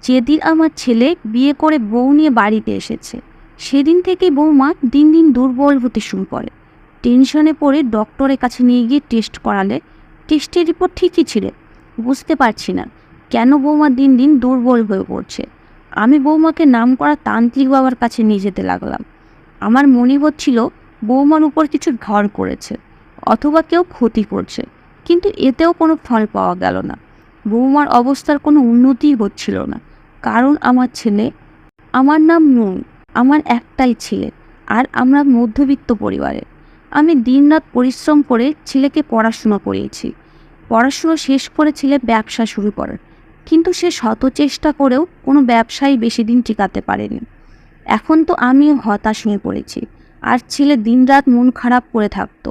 যেদিন আমার ছেলে বিয়ে করে বউ নিয়ে বাড়িতে এসেছে, সেদিন থেকেই বৌমা দিন দিন দুর্বল হতে শুরু করে। টেনশনে পড়ে ডক্টরের কাছে নিয়ে গিয়ে টেস্ট করালে টেস্টের রিপোর্ট ঠিকই ছিল। বুঝতে পারছি না কেন বৌমা দিন দিন দুর্বল হয়ে পড়ছে। আমি বৌমাকে নামকরা তান্ত্রিক বাবার কাছে নিয়ে যেতে লাগলাম। আমার মনে হচ্ছিল বৌমার উপর কিছু ভর করেছে অথবা কেউ ক্ষতি করছে, কিন্তু এতেও কোনো ফল পাওয়া গেল না। বৌমার অবস্থার কোনো উন্নতিই হচ্ছিল না। কারণ আমার ছেলে, আমার নাম নুন, আমার একটাই ছেলে, আর আমরা মধ্যবিত্ত পরিবারের। আমি দিনরাত পরিশ্রম করে ছেলেকে পড়াশুনো করিয়েছি। পড়াশুনো শেষ করে ছেলে ব্যবসা শুরু করে, কিন্তু সে শত চেষ্টা করেও কোনো ব্যবসায় বেশি দিন টিকাতে পারেনি। এখন তো আমিও হতাশ হয়ে পড়েছি, আর ছেলে দিনরাত মন খারাপ করে থাকতো।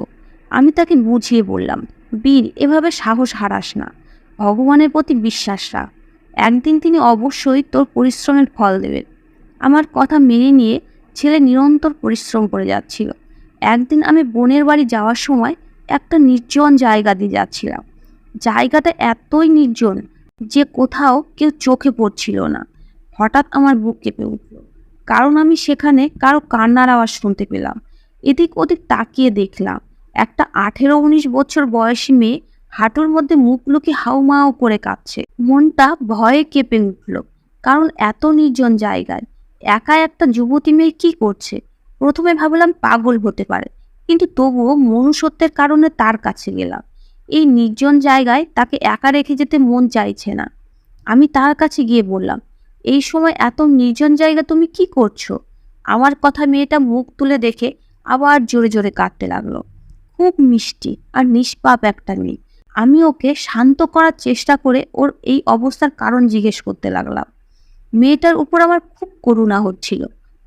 আমি তাকে বুঝিয়ে বললাম, বীর, এভাবে সাহস হারাস না, ভগবানের প্রতি বিশ্বাস রাখ। একদিন তিনি অবশ্যই তোর পরিশ্রমের ফল দেবেন। আমার কথা মেনে নিয়ে ছেলে নিরন্তর পরিশ্রম করে যাচ্ছিল। একদিন আমি বোনের বাড়ি যাওয়ার সময় একটা নির্জন জায়গা দিয়ে যাচ্ছিলাম। জায়গাটা এতই নির্জন যে কোথাও কেউ চোখে পড়ছিল না। হঠাৎ আমার বুক কেঁপে উঠল, কারণ আমি সেখানে কারো কান্নার আওয়াজ শুনতে পেলাম। এদিক ওদিক তাকিয়ে দেখলাম একটা 18-19 বছর বয়সী মেয়ে হাঁটুর মধ্যে মুখ লুকিয়ে হাউমাউ করে কাঁদছে। মনটা ভয়ে কেঁপে উঠল, কারণ এত নির্জন জায়গায় একা একটা যুবতী মেয়ে কি করছে। প্রথমে ভাবলাম পাগল হতে পারে, কিন্তু তবুও মনুষ্যত্বের কারণে তার কাছে গেলাম। এই নির্জন জায়গায় তাকে একা রেখে যেতে মন চাইছে না। আমি তার কাছে গিয়ে বললাম, এই সময় এত নির্জন জায়গা তুমি কি করছো? আমার কথা মেয়েটা মুখ তুলে দেখে আবার জোরে জোরে কাঁদতে লাগলো। খুব মিষ্টি আর নিষ্পাপ একটা মেয়ে। আমি ওকে শান্ত করার চেষ্টা করে ওর এই অবস্থার কারণ জিজ্ঞেস করতে লাগলাম। মেয়েটার উপর আমার খুব করুণা হচ্ছিল,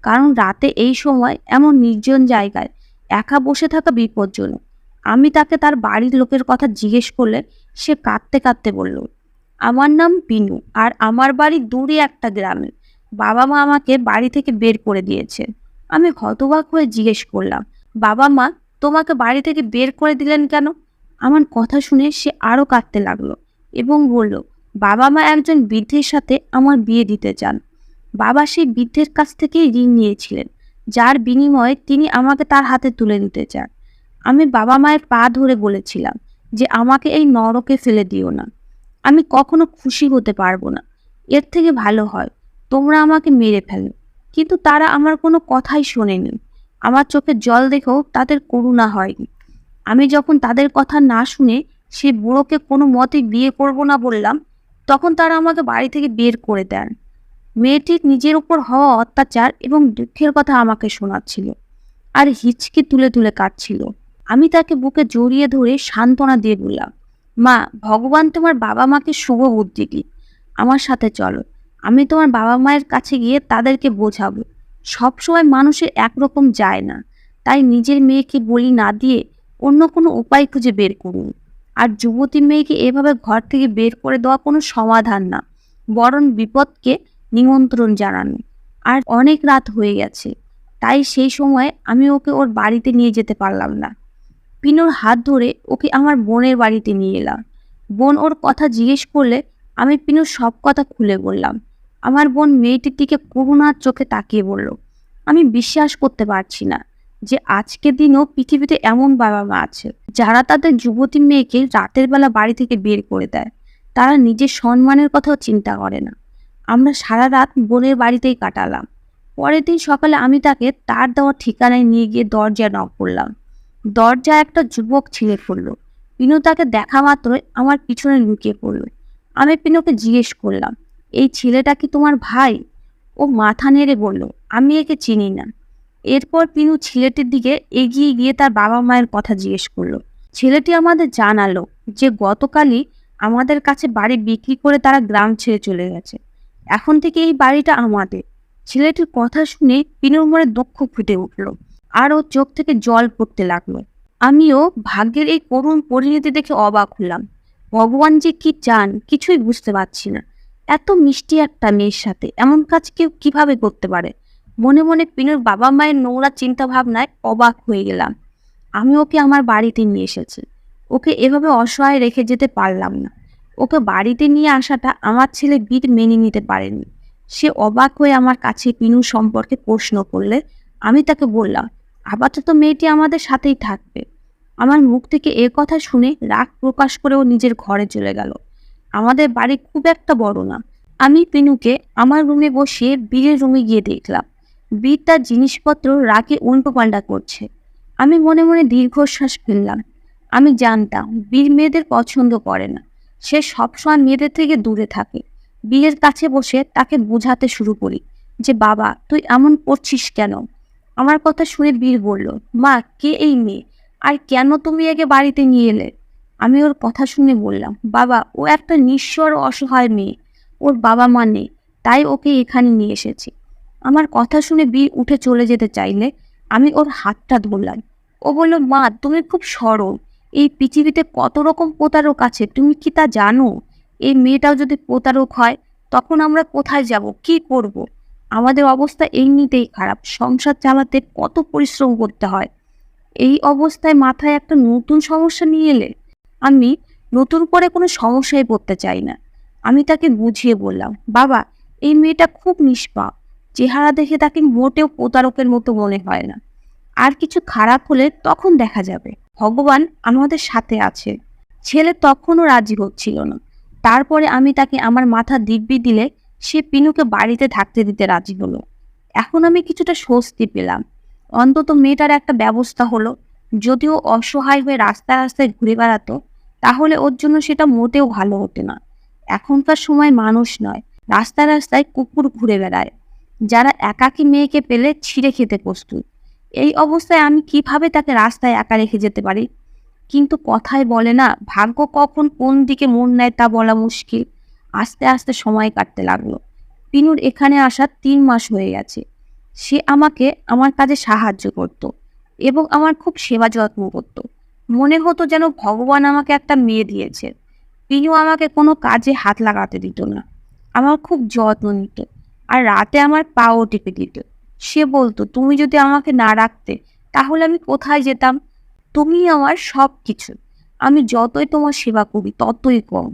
কারণ রাতে এই সময় এমন নির্জন জায়গায় একা বসে থাকা বিপজ্জনক। আমি তাকে তার বাড়ির লোকের কথা জিজ্ঞেস করলে সে কাঁদতে কাঁদতে বলল, আমার নাম বিনু, আর আমার বাড়ি দূরে একটা গ্রামে। বাবা মা আমাকে বাড়ি থেকে বের করে দিয়েছে। আমি হতবাক হয়ে জিজ্ঞেস করলাম, বাবা মা তোমাকে বাড়ি থেকে বের করে দিলেন কেন? আমার কথা শুনে সে আরও কাঁদতে লাগলো এবং বলল, বাবা মা একজন বৃদ্ধের সাথে আমার বিয়ে দিতে চান। বাবা সেই বৃদ্ধের কাছ থেকেই ঋণ নিয়েছিলেন, যার বিনিময়ে তিনি আমাকে তার হাতে তুলে দিতে চান। আমি বাবা মায়ের পা ধরে বলেছিলাম যে আমাকে এই নরকে ফেলে দিও না। আমি কখনো খুশি হতে পারবো না। এর থেকে ভালো হয় তোমরা আমাকে মেরে ফেলো। কিন্তু তারা আমার কোনো কথাই শোনেনি। আমার চোখে জল দেখেও তাদের করুণা হয়নি। আমি যখন তাদের কথা না শুনে সে বুড়োকে কোনো মতে বিয়ে করব না বললাম, তখন তারা আমাকে বাড়ি থেকে বের করে দেন। মেয়েটির নিজের উপর হওয়া অত্যাচার এবং দুঃখের কথা আমাকে শোনাচ্ছিল, আর হিচকি তুলে তুলে কাঁদছিল। আমি তাকে বুকে জড়িয়ে ধরে সান্ত্বনা দিয়ে বললাম, মা, ভগবান তোমার বাবা মাকে শুভ বুদ্ধি দিক। আমার সাথে চলো, আমি তোমার বাবা মায়ের কাছে গিয়ে তাদেরকে বোঝাবো সবসময় মানুষের একরকম যায় না। তাই নিজের মেয়েকে বলি না দিয়ে অন্য কোনো উপায় খুঁজে বের করুন। আর যুবতী মেয়েকে এভাবে ঘর থেকে বের করে দেওয়া কোনো সমাধান না, বরং বিপদকে নিমন্ত্রণ জানানো। আর অনেক রাত হয়ে গেছে, তাই সেই সময় আমি ওকে ওর বাড়িতে নিয়ে যেতে পারলাম না। পিনুর হাত ধরে ওকে আমার বোনের বাড়িতে নিয়ে এলাম। বোন ওর কথা জিজ্ঞেস করলে আমি পিনুর সব কথা খুলে বললাম। আমার বোন মেয়েটির দিকে করুণার চোখে তাকিয়ে বলল, আমি বিশ্বাস করতে পারছি না যে আজকের দিনও পৃথিবীতে এমন বাবা মা আছে যারা তাদের যুবতী মেয়েকে রাতের বেলা বাড়ি থেকে বের করে দেয়। তারা নিজের সম্মানের কথাও চিন্তা করে না। আমরা সারা রাত বোনের বাড়িতেই কাটালাম। পরের দিন সকালে আমি তাকে তার দেওয়া ঠিকানায় নিয়ে গিয়ে দরজায় নক করলাম। দরজায় একটা যুবক ছিঁড়ে পড়ল। পিনু তাকে দেখা মাত্রই আমার পিছনে লুকিয়ে পড়ল। আমি পিনুকে জিজ্ঞেস করলাম, এই ছেলেটা কি তোমার ভাই? ও মাথা নেড়ে বলল, আমি একে চিনি না। এরপর পিনু ছেলেটির দিকে এগিয়ে গিয়ে তার বাবা মায়ের কথা জিজ্ঞেস করলো। ছেলেটি আমাদের জানালো যে গতকালই আমাদের কাছে বাড়ি বিক্রি করে তারা গ্রাম ছেড়ে চলে গেছে। এখন থেকে এই বাড়িটা আমাদের। ছেলেটির কথা শুনে পিনুর মনে দুঃখ ফুটে উঠল, আর ওর চোখ থেকে জল পড়তে লাগলো। আমিও ভাগ্যের এই করুণ পরিণতি দেখে অবাক হলাম। ভগবান যে কি চান কিছুই বুঝতে পারছি না। এত মিষ্টি একটা মেয়ের সাথে এমন কাজ কেউ কিভাবে করতে পারে? মনে মনে পিনুর বাবা মায়ের নোংরা চিন্তা ভাবনায় অবাক হয়ে গেলাম। আমি ওকে আমার বাড়িতে নিয়ে এসেছি। ওকে এভাবে অসহায় রেখে যেতে পারলাম না। ওকে বাড়িতে নিয়ে আসাটা আমার ছেলে বীর মেনে নিতে পারেনি। সে অবাক হয়ে আমার কাছে পিনু সম্পর্কে প্রশ্ন করলে আমি তাকে বললাম, আপাতত মেয়েটি আমাদের সাথেই থাকবে। আমার মুখ থেকে এ কথা শুনে রাগ প্রকাশ করে ও নিজের ঘরে চলে গেল। আমাদের বাড়ি খুব একটা বড় না। আমি পিনুকে আমার রুমে বসিয়ে বীরের রুমে গিয়ে দেখলাম বীর তার জিনিসপত্র রাগে উল্টোপাল্টা করছে। আমি মনে মনে দীর্ঘশ্বাস ফেললাম। আমি জানতাম বীর মেয়েদের পছন্দ করে না। সে সবসময় মেয়েদের থেকে দূরে থাকে। বীরের কাছে বসে তাকে বোঝাতে শুরু করি যে, বাবা তুই এমন করছিস কেন? আমার কথা শুনে বীর বলল, মা কে এই মেয়ে, আর কেন তুমি একে বাড়িতে নিয়ে এলে? আমি ওর কথা শুনে বললাম, বাবা ও একটা নিঃস্ব আর অসহায় মেয়ে, ওর বাবা মা নেই, তাই ওকে এখানে নিয়ে এসেছি। আমার কথা শুনে বীর উঠে চলে যেতে চাইলে আমি ওর হাতটা ধরলাম। ও বলল, মা তুমি খুব সরল, এই পৃথিবীতে কত রকম প্রতারক আছে তুমি কি তা জানো? এই মেয়েটাও যদি প্রতারক হয় তখন আমরা কোথায় যাব, কি করব? আমাদের অবস্থা এমনিতেই খারাপ, সংসার চালাতে কত পরিশ্রম করতে হয়। এই অবস্থায় মাথায় একটা নতুন সমস্যা নিয়ে এলে। আমি নতুন করে কোনো সমস্যায় পড়তে চাই না। আমি তাকে বুঝিয়ে বললাম, বাবা এই মেয়েটা খুব নিষ্পাপ, চেহারা দেখে তাকে মোটেও প্রতারকের মতো মনে হয় না। আর কিছু খারাপ হলে তখন দেখা যাবে, ভগবান আমাদের সাথে আছে। ছেলে তখনও রাজি হচ্ছিল না। তারপরে আমি তাকে আমার মাথা দিব্যি দিলে সে পিনুকে বাড়িতে থাকতে দিতে রাজি হলো। এখন আমি কিছুটা স্বস্তি পেলাম। অন্তত মেয়েটার একটা ব্যবস্থা হলো। যদিও অসহায় হয়ে রাস্তায় রাস্তায় ঘুরে বেড়াতো, তাহলে ওর জন্য সেটা মোটেও ভালো হতো না। এখনকার সময় মানুষ নয়, রাস্তায় রাস্তায় কুকুর ঘুরে বেড়ায়, যারা একাকী মেয়েকে পেলে ছিঁড়ে খেতে প্রস্তুত। এই অবস্থায় আমি কিভাবে তাকে রাস্তায় একা রেখে যেতে পারি? কিন্তু কথায় বলে না, ভাগ্য কখন কোন দিকে মন নেয় তা বলা মুশকিল। আস্তে আস্তে সময় কাটতে লাগলো। পিনুর এখানে আসা 3 মাস হয়ে গেছে। সে আমাকে আমার কাজে সাহায্য করত এবং আমার খুব সেবা যত্ন করত। মনে হতো যেন ভগবান আমাকে একটা মেয়ে দিয়েছে। পিনু আমাকে কোনো কাজে হাত লাগাতে দিত না, আমার খুব যত্ন নিত, আর রাতে আমার পাও টিপে দিত। সে বলতো, তুমি যদি আমাকে না রাখতে তাহলে আমি কোথায় যেতাম? তুমি আমার সব কিছু, আমি যতই তোমার সেবা করি ততই কম।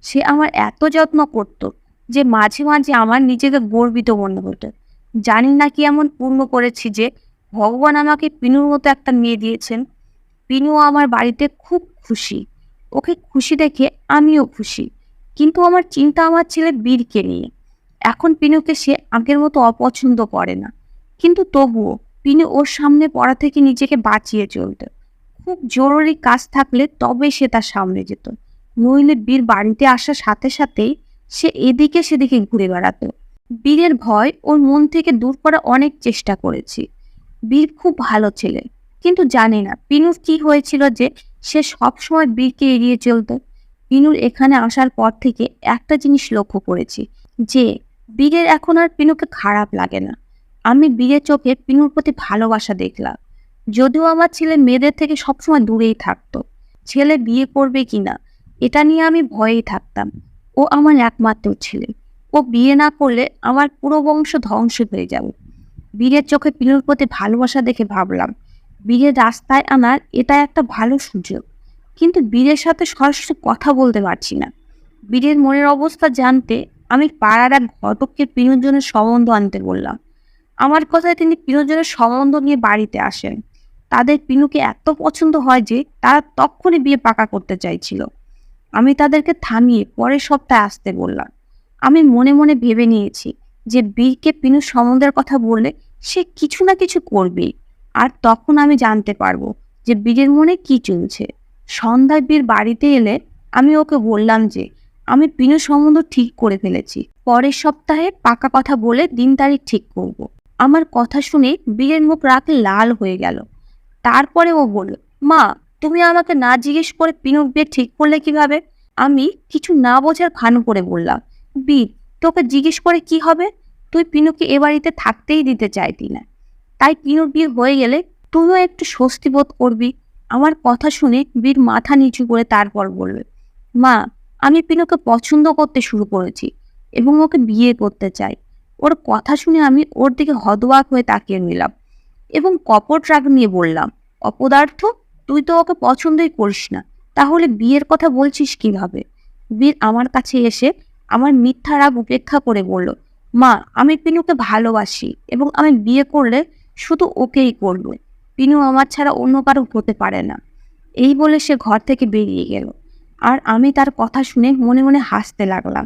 সে আমার এত যত্ন করত যে মাঝে মাঝে আমার নিজেকে গর্বিত মনে হতো। জানি না কি এমন পূর্ণ করেছি যে ভগবান আমাকে পিনুর মতো একটা মেয়ে দিয়েছেন। পিনু আমার বাড়িতে খুব খুশি। ওকে খুশি দেখে আমিও খুশি। কিন্তু আমার চিন্তা আমার ছেলে বীরকে নিয়ে। এখন পিনুকে সে আগের মতো অপছন্দ করে না, কিন্তু তবুও পিনু ওর সামনে পড়া থেকে নিজেকে বাঁচিয়ে চলত। খুব জরুরি কাজ থাকলে তবে সে তার সামনে যেত, নইলে বীর বাড়িতে আসার সাথে সাথেই সে এদিকে সেদিকে ঘুরে বেড়াতো। বীরের ভয় ওর মন থেকে দূর করার অনেক চেষ্টা করেছি। বীর খুব ভালো ছেলে, কিন্তু জানি না পিনুর কি হয়েছিল যে সে সবসময় বীরকে এড়িয়ে চলত। পিনুর এখানে আসার পর থেকে একটা জিনিস লক্ষ্য করেছি যে বীরের এখন আর পিনুকে খারাপ লাগে না। আমি বীরের চোখে পিনুর প্রতি ভালোবাসা দেখলাম। যদিও আমার ছেলে মেয়েদের থেকে সবসময় দূরেই থাকতো, ছেলে বিয়ে করবে কিনা এটা নিয়ে আমি ভয়েই থাকতাম। ও আমার একমাত্র ছেলে, ও বিয়ে না করলে আমার পুরো বংশ ধ্বংস হয়ে যাবে। বীরের চোখে পিনুর প্রতি ভালোবাসা দেখে ভাবলাম বীরের রাস্তায় আনার এটা একটা ভালো সুযোগ। কিন্তু বীরের সাথে সরাসরি কথা বলতে পারছি না। বীরের মনের অবস্থা জানতে আমি পাড়ার এক ঘটককে পিনুর জন্য সম্বন্ধ আনতে বললাম। আমার কথায় তিনি পিনুর জন্য সম্বন্ধ নিয়ে বাড়িতে আসেন। তাদের পিনুকে এত পছন্দ হয় যে তারা তক্ষুনি বিয়ে পাকা করতে চাইছিল। আমি তাদেরকে থামিয়ে পরের সপ্তাহে আসতে বললাম। আমি মনে মনে ভেবে নিয়েছি যে বীরকে পিনুর সম্বন্ধের কথা বললে সে কিছু না কিছু করবে, আর তখন আমি জানতে পারবো যে বীরের মনে কি চলছে। সন্ধ্যায় বীর বাড়িতে এলে আমি ওকে বললাম যে আমি পিনুর সম্বন্ধ ঠিক করে ফেলেছি, পরের সপ্তাহে পাকা কথা বলে দিন তারিখ ঠিক করব। আমার কথা শুনে বীরের মুখ রাগে লাল হয়ে গেল। তারপরে ও বলল, মা তুমি আমাকে না জিজ্ঞেস করে পিনুর বিয়ে ঠিক করলে কিভাবে? আমি কিছু না বোঝার ভান করে বললাম, বীর তোকে জিজ্ঞেস করে কি হবে? তুই পিনুকে এ বাড়িতে থাকতেই দিতে চাইতি না, তাই পিনুর বিয়ে হয়ে গেলে তুইও একটু স্বস্তি বোধ করবি। আমার কথা শুনে বীর মাথা নিচু করে তারপর বলবে, মা আমি পিনুকে পছন্দ করতে শুরু করেছি এবং ওকে বিয়ে করতে চাই। ওর কথা শুনে আমি ওর দিকে হতবাক হয়ে তাকিয়ে নিলাম এবং কপট রাগ নিয়ে বললাম, অপদার্থ, তুই তো ওকে পছন্দই করিস না, তাহলে বিয়ের কথা বলছিস কিভাবে? বীর আমার কাছে এসে আমার মিথ্যা রাগ উপেক্ষা করে বলল, মা, আমি পিনুকে ভালোবাসি এবং আমি বিয়ে করলে শুধু ওকেই করব। পিনু আমার ছাড়া অন্য কারো হতে পারে না। এই বলে সে ঘর থেকে বেরিয়ে গেল। আর আমি তার কথা শুনে মনে মনে হাসতে লাগলাম।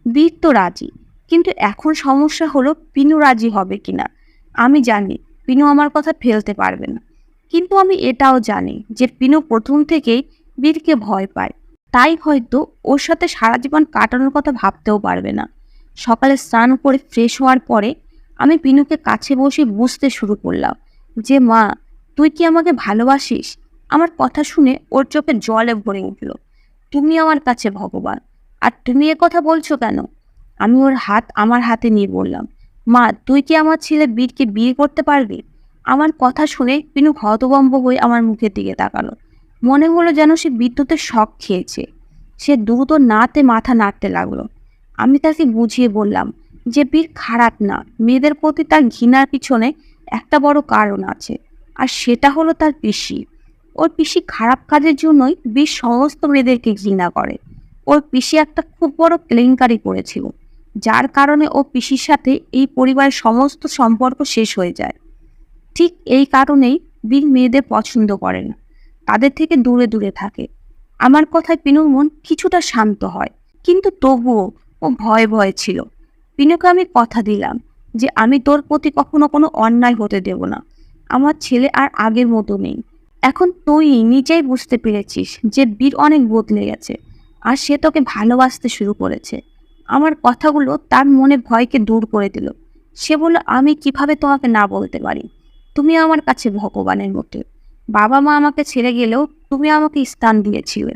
বীর তো রাজি, কিন্তু এখন সমস্যা হলো পিনু রাজি হবে কিনা। আমি জানি পিনু আমার কথা ফেলতে পারবে না, কিন্তু আমি এটাও জানি যে পিনু প্রথম থেকেই বীরকে ভয় পায়। তাই হয়তো ওর সাথে সারা জীবন কাটানোর কথা ভাবতেও পারবে না। সকালে স্নান করে ফ্রেশ হওয়ার পরে আমি পিনুকে কাছে বসে বুঝতে শুরু করলাম যে, মা, তুই কি আমাকে ভালোবাসিস? আমার কথা শুনে ওর চোখে জলে ভরে উঠল। তুমি আমার কাছে ভগবান, আর তুমি এ কথা বলছো কেন? আমি ওর হাত আমার হাতে নিয়ে বললাম, মা, তুই কি আমার ছেলে বীরকে বিয়ে করতে পারবি? আমার কথা শুনে পিনু হতভম্ব হয়ে আমার মুখের দিকে তাকালো। মনে হলো যেন সে বিদ্যুতের শক খেয়েছে। সে দ্রুত নাতে মাথা নাড়তে লাগলো। আমি তাকে বুঝিয়ে বললাম যে বীর খারাপ না, মেয়েদের প্রতি তার ঘৃণার পিছনে একটা বড় কারণ আছে, আর সেটা হলো তার পিসি। ওর পিসি খারাপ কাজের জন্যই বীর সমস্ত মেয়েদেরকে ঘৃণা করে। ওর পিসি একটা খুব বড় কেলেঙ্কারি করেছিল, যার কারণে ও পিসির সাথে এই পরিবারের সমস্ত সম্পর্ক শেষ হয়ে যায়। ঠিক এই কারণেই বীর মেয়েদের পছন্দ করে না, তাদের থেকে দূরে দূরে থাকে। আমার কথায় পিনুর মন কিছুটা শান্ত হয়, কিন্তু তবুও ও ভয়ে ভয়ে ছিল। পিনুকে আমি কথা দিলাম যে আমি তোর প্রতি কখনো কোনো অন্যায় হতে দেব না। আমার ছেলে আর আগের মতো নেই। এখন তুই নিজেই বুঝতে পেরেছিস যে বীর অনেক বদলে গেছে, আর সে তোকে ভালোবাসতে শুরু করেছে। আমার কথাগুলো তার মনে ভয়কে দূর করে দিল। সে বলল, আমি কিভাবে তোমাকে না বলতে পারি? তুমি আমার কাছে ভগবানের মতো। বাবা মা আমাকে ছেড়ে গেলেও তুমি আমাকে স্থান দিয়েছিলে।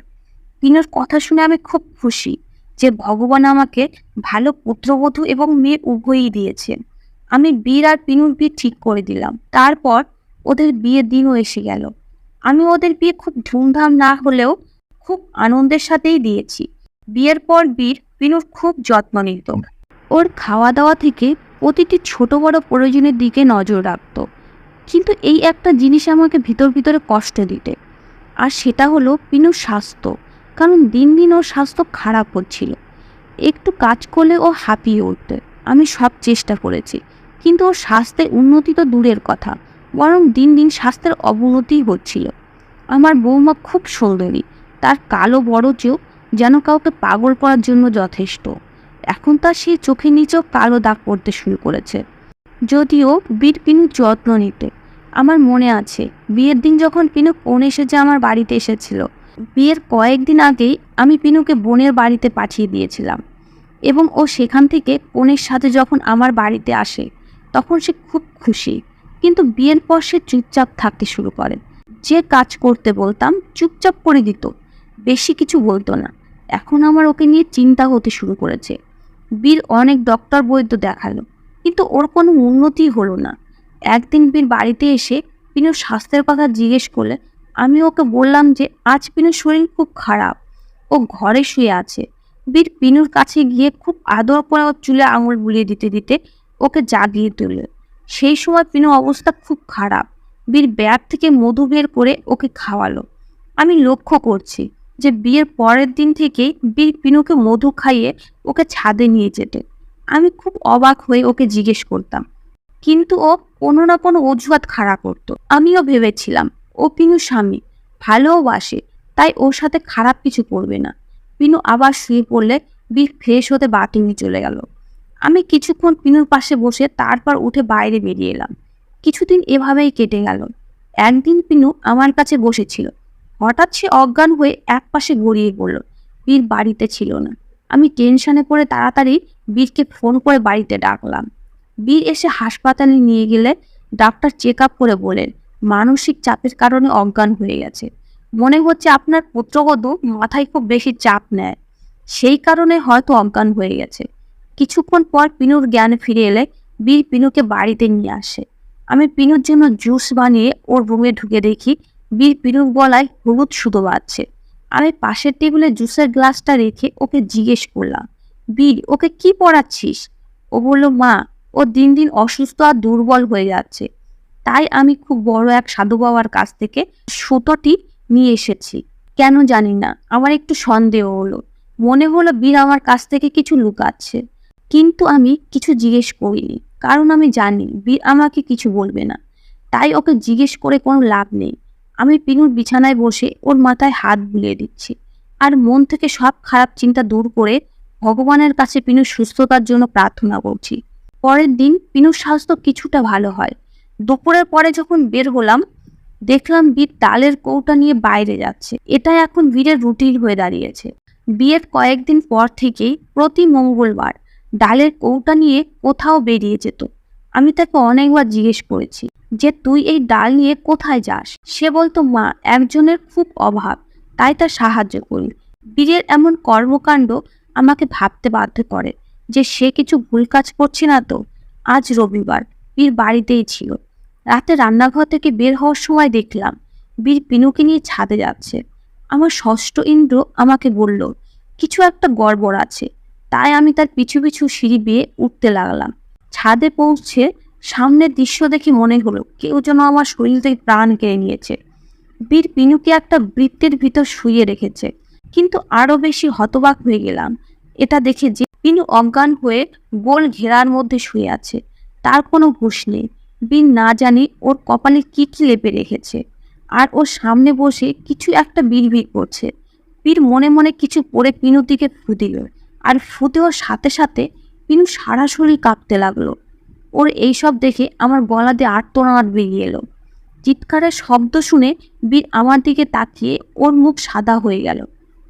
পিনুর কথা শুনে আমি খুব খুশি যে ভগবান আমাকে ভালো পুত্রবধূ এবং মেয়ে উভয়ই দিয়েছেন। আমি বীর আর পিনুর বিয়ে ঠিক করে দিলাম। তারপর ওদের বিয়ের দিনও এসে গেল। আমি ওদের বিয়ে খুব ধুমধাম না হলেও খুব আনন্দের সাথেই দিয়েছি। বিয়ের পর বীর পিনুর খুব যত্ন নিত। ওর খাওয়া দাওয়া থেকে প্রতিটি ছোট বড় প্রয়োজনের দিকে নজর রাখত। কিন্তু এই একটা জিনিস আমাকে ভিতর ভিতরে কষ্ট দিতে, আর সেটা হলো পিনুর স্বাস্থ্য। কারণ দিন দিন ওর স্বাস্থ্য খারাপ হচ্ছিল। একটু কাজ করলে ও হাঁপিয়ে উঠতে। আমি সব চেষ্টা করেছি, কিন্তু ওর স্বাস্থ্যের উন্নতি তো দূরের কথা, বরং দিন দিন স্বাস্থ্যের অবনতিই হচ্ছিল। আমার বৌমা খুব সুন্দরী, তার কালো বড় চোখ যেন কাউকে পাগল করার জন্য যথেষ্ট। এখন তার সেই চোখের নিচেও কালো দাগ পড়তে শুরু করেছে। যদিও বীর পিনুর যত্ন নিতে। আমার মনে আছে বিয়ের দিন যখন পিনু বোন এসেছে আমার বাড়িতে এসেছিল। বিয়ের কয়েকদিন আগেই আমি পিনুকে বোনের বাড়িতে পাঠিয়ে দিয়েছিলাম, এবং ও সেখান থেকে বোনের সাথে যখন আমার বাড়িতে আসে তখন সে খুব খুশি। কিন্তু বিয়ের পর সে চুপচাপ থাকতে শুরু করে। যে কাজ করতে বলতাম চুপচাপ করে দিত, বেশি কিছু বলতো না। এখন আমার ওকে নিয়ে চিন্তা হতে শুরু করেছে। বীর অনেক ডক্টর বৈদ্য দেখালো, কিন্তু ওর কোনো উন্নতি হলো না। একদিন বীর বাড়িতে এসে পিনুর স্বাস্থ্যের কথা জিজ্ঞেস করলে আমি ওকে বললাম যে আজ পিনুর শরীর খুব খারাপ, ও ঘরে শুয়ে আছে। বীর পিনুর কাছে গিয়ে খুব আদর করে ওর চুলে আঙুল বুলিয়ে দিতে দিতে ওকে জাগিয়ে তুলল। সেই সময় পিনুর অবস্থা খুব খারাপ। বীর ব্যাগ থেকে মধু বের করে ওকে খাওয়ালো। আমি লক্ষ্য করছি যে বিয়ের পরের দিন থেকেই বীর পিনুকে মধু খাইয়ে ওকে ছাদে নিয়ে যেতে। আমি খুব অবাক হয়ে ওকে জিজ্ঞেস করতাম, কিন্তু ও কোনো না কোনো অজুহাত খাড়া করতো। আমিও ভেবেছিলাম ও পিনুর স্বামী, ভালোবাসে, তাই ওর সাথে খারাপ কিছু করবে না। পিনু আবার শুয়ে পড়লে বীর ফ্রেশ হতে বাথরুমে চলে গেল। আমি কিছুক্ষণ পিনুর পাশে বসে তারপর উঠে বাইরে বেরিয়ে এলাম। কিছুদিন এভাবেই কেটে গেল। একদিন পিনু আমার কাছে বসেছিল। হঠাৎ সে অজ্ঞান হয়ে এক পাশে গড়িয়ে পড়ল। বীর বাড়িতে ছিল না। আমি টেনশনে পড়ে তাড়াতাড়ি বীরকে ফোন করে বাড়িতে ডাকলাম। বীর এসে হাসপাতালে নিয়ে গেলে ডাক্তার চেক আপ করে বলেন মানসিক চাপের কারণে অজ্ঞান হয়ে গেছে। মনে হচ্ছে আপনার পুত্রবধূ মাথায় খুব বেশি চাপ নেয়, সেই কারণে হয়তো অজ্ঞান হয়ে গেছে। কিছুক্ষণ পর পিনুর জ্ঞান ফিরে এলে বীর পিনুকে বাড়িতে নিয়ে আসে। আমি পিনুর জন্য জুস বানিয়ে ওর রুমে ঢুকে দেখি বীর পিনুর গলায় হলুদ সুতো বাঁধছে। আমি পাশের টেবিলে জুসের গ্লাসটা রেখে ওকে জিজ্ঞেস করলাম, বীর, ওকে কি পড়াচ্ছিস? ও বলল, মা, ও দিন দিন অসুস্থ আর দুর্বল হয়ে যাচ্ছে, তাই আমি খুব বড় এক সাধু বাবার কাছ থেকে সুতোটি নিয়ে এসেছি। কেন জানি না আমার একটু সন্দেহ হলো। মনে হলো বীর আমার কাছ থেকে কিছু লুকাচ্ছে, কিন্তু আমি কিছু জিজ্ঞেস করিনি, কারণ আমি জানি বীর আমাকে কিছু বলবে না। তাই ওকে জিজ্ঞেস করে কোনো লাভ নেই। আমি পিনুর বিছানায় বসে ওর মাথায় হাত বুলিয়ে দিচ্ছি, আর মন থেকে সব খারাপ চিন্তা দূর করে ভগবানের কাছে পিনুর সুস্থতার জন্য প্রার্থনা করছি। পরের দিন পিনুর স্বাস্থ্য কিছুটা ভালো হয়। দুপুরের পরে যখন বের হলাম, দেখলাম বীর ডালের কৌটা নিয়ে বাইরে যাচ্ছে। এটা এখন বীরের রুটিন হয়ে দাঁড়িয়েছে। বিয়ের কয়েকদিন পর থেকেই প্রতি মঙ্গলবার ডালের কৌটা নিয়ে কোথাও বেরিয়ে যেত। আমি তাকে অনেকবার জিজ্ঞেস করেছি যে তুই এই ডাল নিয়ে কোথায় যাস। সে বলতো, মা, একজনের খুব অভাব, তাই তার সাহায্য করি। বীরের এমন কর্মকাণ্ড আমাকে ভাবতে বাধ্য করে যে সে কিছু ভুল কাজ করছে না তো। আজ রবিবার, বীর বাড়িতেই ছিল। রাতে রান্নাঘর থেকে বের হওয়ার সময় দেখলাম বীর পিনুকে নিয়ে ছাদে যাচ্ছে। আমার ষষ্ঠ ইন্দ্র আমাকে বলল কিছু একটা গড়বড় আছে। তাই আমি তার পিছু পিছু সিঁড়ি বেয়ে উঠতে লাগলাম। ছাদে পৌঁছে সামনের দৃশ্য দেখে মনে হলো কেউ যেন আমার শরীর থেকে প্রাণ কেড়ে নিয়েছে। বীর পিনুকে একটা বৃত্তের ভিতর শুইয়ে রেখেছে। কিন্তু আরো বেশি হতবাক হয়ে গেলাম এটা দেখে যে পিনু অজ্ঞান হয়ে গোল ঘেরার মধ্যে শুয়ে আছে। তার কোনো হুঁশ নেই। বীর না জানি ওর কপালে কি কি লেপে রেখেছে, আর ওর সামনে বসে কিছু একটা বিড়বিড় করছে। বীর মনে মনে কিছু পড়ে পিনুর দিকে ফু দিল, আর ফু দেওয়ার সাথে সাথে পিনু সারা শরীর কাঁপতে লাগলো। ওর এইসব দেখে আমার গলা দিয়ে আর্তনাদ বেরিয়ে এলো। চিৎকারের শব্দ শুনে বীর আমার দিকে তাকিয়ে ওর মুখ সাদা হয়ে গেল।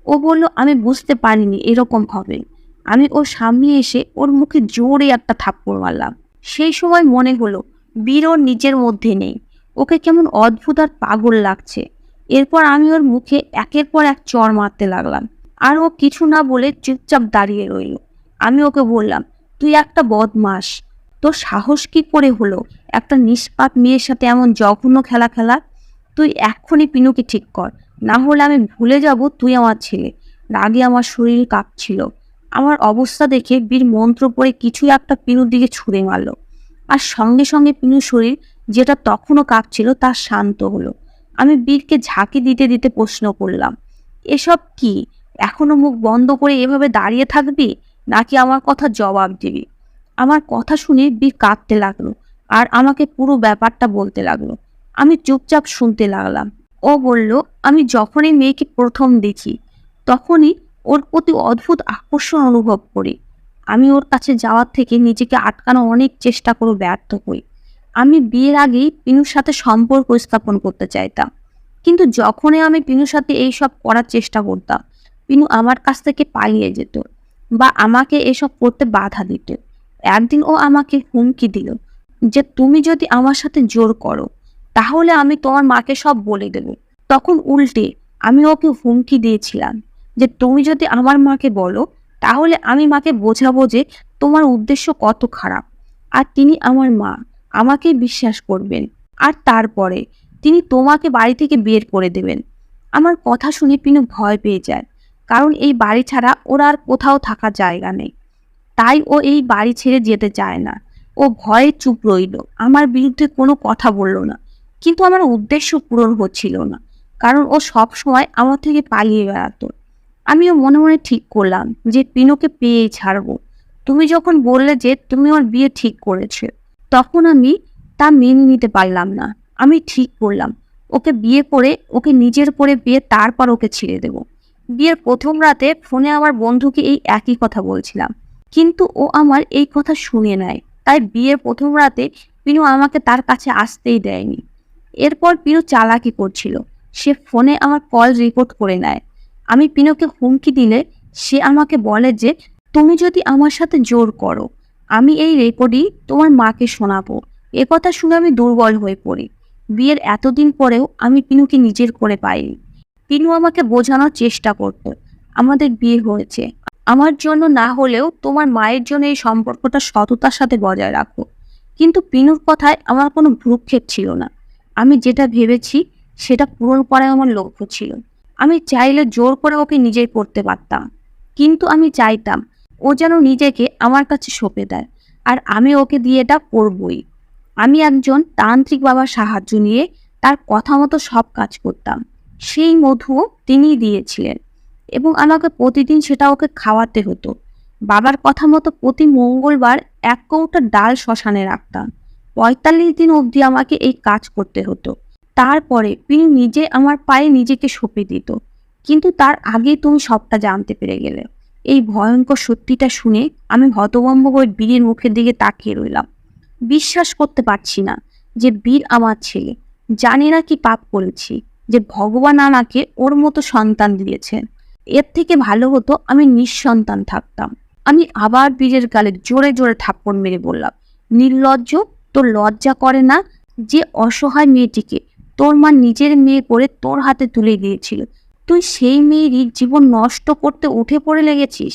ও বলল, আমি বুঝতে পারিনি এরকম হবে। আমি ওর সামনে এসে ওর মুখে জোরে একটা থাপ্পড় মারলাম। সেই সময় মনে হলো বীর ওর নিজের মধ্যে নেই। ওকে কেমন অদ্ভুত আর পাগল লাগছে। এরপর আমি ওর মুখে একের পর এক চড় মারতে লাগলাম, আর ও কিছু না বলে চুপচাপ দাঁড়িয়ে রইল। আমি ওকে বললাম, তুই একটা বদমাস। তোর সাহস কি করে হলো একটা নিষ্পাপ মেয়ের সাথে এমন জঘন্য খেলা খেলা? তুই এক্ষুনি পিনুকে ঠিক কর, না হলে আমি ভুলে যাব তুই আমার ছেলে। রাগে আমার শরীর কাঁপছিল। আমার অবস্থা দেখে বীর মন্ত্র পড়ে কিছু একটা পিনুর দিকে ছুঁড়ে মারল, আর সঙ্গে সঙ্গে পিনুর শরীর, যেটা তখনও কাঁপছিল, তা শান্ত হলো। আমি বীরকে ঝাঁকি দিতে দিতে প্রশ্ন করলাম, এসব কি? এখনো মুখ বন্ধ করে এভাবে দাঁড়িয়ে থাকবি, নাকি আমার কথা জবাব দিবি? আমার কথা শুনে বীর কাঁদতে লাগলো, আর আমাকে পুরো ব্যাপারটা বলতে লাগলো। আমি চুপচাপ শুনতে লাগলাম। ও বলল, আমি যখনই মেয়েকে প্রথম দেখি তখনই ওর প্রতি অদ্ভুত আকর্ষণ অনুভব করি। আমি ওর কাছে যাওয়ার থেকে নিজেকে আটকানো অনেক চেষ্টা করে ব্যর্থ হই। আমি বিয়ের আগেই পিনুর সাথে সম্পর্ক স্থাপন করতে চাইতাম, কিন্তু যখনই আমি পিনুর সাথে এইসব করার চেষ্টা করতাম, পিনু আমার কাছ থেকে পালিয়ে যেত বা আমাকে এসব করতে বাধা দিত। একদিন ও আমাকে হুমকি দিল যে তুমি যদি আমার সাথে জোর করো তাহলে আমি তোমার মাকে সব বলে দেব। তখন উল্টে আমি ওকে হুমকি দিয়েছিলাম যে তুমি যদি আমার মাকে বলো তাহলে আমি মাকে বোঝাবো যে তোমার উদ্দেশ্য কত খারাপ, আর তিনি আমার মা, আমাকে বিশ্বাস করবেন, আর তারপরে তিনি তোমাকে বাড়ি থেকে বের করে দেবেন। আমার কথা শুনে পিনু ভয় পেয়ে যায়, কারণ এই বাড়ি ছাড়া ওর আর কোথাও থাকার জায়গা নেই। তাই ও এই বাড়ি ছেড়ে যেতে চায় না। ও ভয়ে চুপ রইল, আমার বিরুদ্ধে কোনো কথা বলল না। কিন্তু আমার উদ্দেশ্য পূরণ হচ্ছিল না, কারণ ও সব সময় আমার থেকে পালিয়ে বেড়াতো। আমিও মনে মনে ঠিক করলাম যে পিনুকে পেয়েই ছাড়বো। তুমি যখন বললে যে তুমি আমার বিয়ে ঠিক করেছো, তখন আমি তা মেনে নিতে পারলাম না। আমি ঠিক করলাম ওকে বিয়ে করে ওকে নিজের করে বিয়ে, তারপর ওকে ছেড়ে দেব। বিয়ের প্রথম রাতে ফোনে আমার বন্ধুকে এই একই কথা বলছিলাম, কিন্তু ও আমার এই কথা শুনে নেয়। তাই বিয়ের প্রথম রাতে পিনু আমাকে তার কাছে আসতেই দেয়নি। এরপর পিনু চালাকি করছিল। সে ফোনে আমার কল রেকর্ড করে নেয়। আমি পিনুকে হুমকি দিলে সে আমাকে বলে যে তুমি যদি আমার সাথে জোর করো আমি এই রেকর্ডই তোমার মাকে শোনাবো। কথা শুনে আমি দুর্বল হয়ে পড়ি। বিয়ের এতদিন পরেও আমি পিনুকে নিজের করে পাইনি। পিনু আমাকে বোঝানোর চেষ্টা করত আমাদের বিয়ে হয়েছে, আমার জন্য না হলেও তোমার মায়ের জন্য এই সম্পর্কটা সততার সাথে বজায় রাখো। কিন্তু পিনুর কথায় আমার কোনো ভ্রুক্ষেপ ছিল না। আমি যেটা ভেবেছি সেটা পূরণ করাই আমার লক্ষ্য ছিল। আমি চাইলে জোর করে ওকে নিজেই করতে পারতাম, কিন্তু আমি চাইতাম ও যেন নিজেকে আমার কাছে সঁপে দেয়, আর আমি ওকে দিয়ে এটা করবই। আমি একজন তান্ত্রিক বাবার সাহায্য নিয়ে তার কথা মতো সব কাজ করতাম। সেই মধুও তিনিই দিয়েছিলেন। এবং আমাকে প্রতিদিন সেটা ওকে খাওয়াতে হতো। বাবার কথা মতো প্রতি মঙ্গলবার 1 কৌটা ডাল শ্মশানে রাখতাম। 45 দিন অবধি আমাকে এই কাজ করতে হতো। তারপরে পিনু নিজে আমার পায়ে নিজেকে সঁপে দিত। কিন্তু তার আগেই তুমি সবটা জানতে পেরে গেলে। এই ভয়ঙ্কর সত্যিটা শুনে আমি হতভম্ব হয়ে বীরের মুখের দিকে তাকিয়ে রইলাম। বিশ্বাস করতে পারছি না যে বীর আমার ছেলে। জানি না কি পাপ করেছি যে ভগবান আমাকে ওর মতো সন্তান দিয়েছেন। এর থেকে ভালো হতো আমি নিঃসন্তান থাকতাম। আমি আবার বীরের গালে জোরে জোরে থাপ্পড় মেরে বললাম, নির্লজ্জ, তোর লজ্জা করে না যে অসহায় মেয়েটিকে তোর মা নিজের মেয়ে করে তোর হাতে তুলে দিয়েছিল, তুই সেই মেয়েরই জীবন নষ্ট করতে উঠে পড়ে লেগেছিস?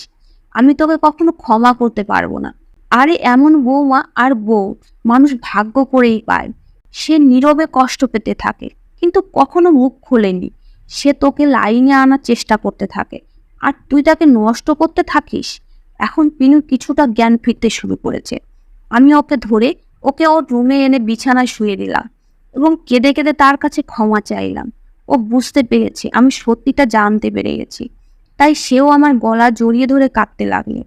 আমি তোকে কখনো ক্ষমা করতে পারবো না। আরে এমন বৌমা আর বউ মানুষ ভাগ্য করেই পায়। সে নীরবে কষ্ট পেতে থাকে কিন্তু কখনো মুখ খোলেনি। সে তোকে লাইনে আনার চেষ্টা করতে থাকে আর তুই তাকে নষ্ট করতে থাকিস। এখন পিনু কিছুটা জ্ঞান ফিরতে শুরু করেছে। আমি ওকে ধরে ওকে ওর রুমে এনে বিছানায় শুয়ে দিলাম এবং কেঁদে কেঁদে তার কাছে ক্ষমা চাইলাম। ও বুঝতে পেরেছে আমি সত্যিটা জানতে পেরে গেছি, তাই সেও আমার গলা জড়িয়ে ধরে কাঁদতে লাগলো।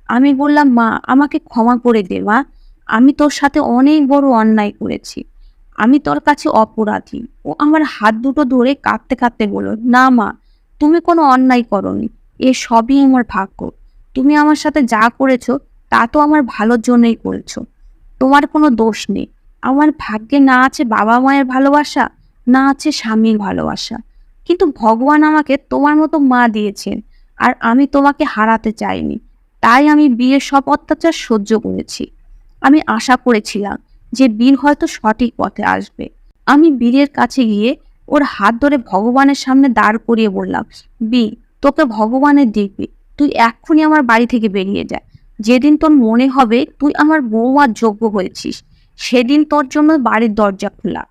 আমি বললাম, মা আমাকে ক্ষমা করে দে মা, আমি তোর সাথে অনেক বড় অন্যায় করেছি, আমি তোর কাছে অপরাধী। ও আমার হাত দুটো ধরে কাঁদতে কাঁদতে বলল, না মা, তুমি কোনো অন্যায় করনি, এ সবই আমার ভাগ্য। তুমি আমার সাথে যা করেছো তা তো আমার ভালোর জন্যই করেছো, তোমার কোনো দোষ নেই। আমার ভাগ্যে না আছে বাবা মায়ের ভালোবাসা, না আছে স্বামীর ভালোবাসা, কিন্তু ভগবান আমাকে তোমার মতো মা দিয়েছেন আর আমি তোমাকে হারাতে চাইনি, তাই আমি বিয়ের সব অত্যাচার সহ্য করেছি। আমি আশা করেছিলাম যে বীর হয়তো সঠিক পথে আসবে। আমি বীরের কাছে গিয়ে ওর হাত ধরে ভগবানের সামনে দাঁড় করিয়ে বললাম, বীর, তোকে ভগবানের দিব্যি, তুই এক্ষুনি আমার বাড়ি থেকে বেরিয়ে যা। যেদিন তোর মনে হবে তুই আমার বৌমার যোগ্য হয়েছিস, সেদিন তোর জন্য বাড়ির দরজা খোলা।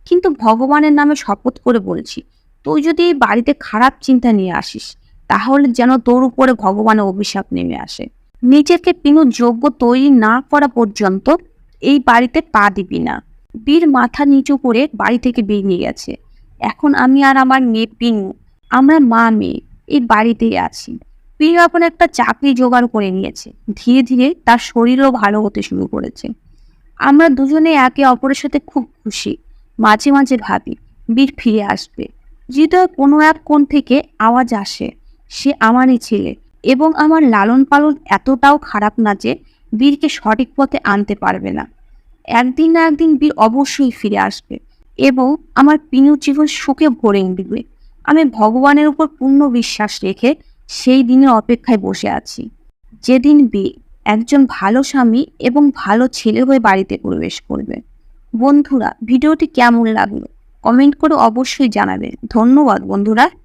কিন্তু ভগবানের নামে শপথ করে বলছি, তুই যদি এই বাড়িতে খারাপ চিন্তা নিয়ে আসিস তাহলে যেন তোর উপরে ভগবানের অভিশাপ নেমে আসে। নিজেকে পিনু যোগ্য তৈরি না করা পর্যন্ত এই বাড়িতে পা দিবি না। বীর মাথা নিচু করে বাড়ি থেকে বেরিয়ে গেছে। এখন আমি আর আমার মেয়ে পিনু, আমরা মা মেয়ে এই বাড়িতেই আছি। পিনু এখন একটা চাকরি জোগাড় করে নিয়েছে। ধীরে ধীরে তার শরীরও ভালো হতে শুরু করেছে। আমরা দুজনে একে অপরের সাথে খুব খুশি। মাঝে মাঝে ভাবি বীর ফিরে আসবে। হৃদয় কোনো এক কোণ থেকে আওয়াজ আসে, সে আমারই ছেলে এবং আমার লালন পালন এতটাও খারাপ না যে বীরকে সঠিক পথে আনতে পারবে না। একদিন না একদিন বীর অবশ্যই ফিরে আসবে এবং আমার পিনুর জীবন সুখে ভরে দিবে। আমি ভগবানের উপর পূর্ণ বিশ্বাস রেখে সেই দিনের অপেক্ষায় বসে আছি, যেদিন বীর একজন ভালো স্বামী এবং ভালো ছেলে হয়ে বাড়িতে প্রবেশ করবে। বন্ধুরা, ভিডিওটি কেমন লাগলো কমেন্ট করে অবশ্যই জানাবেন। ধন্যবাদ বন্ধুরা।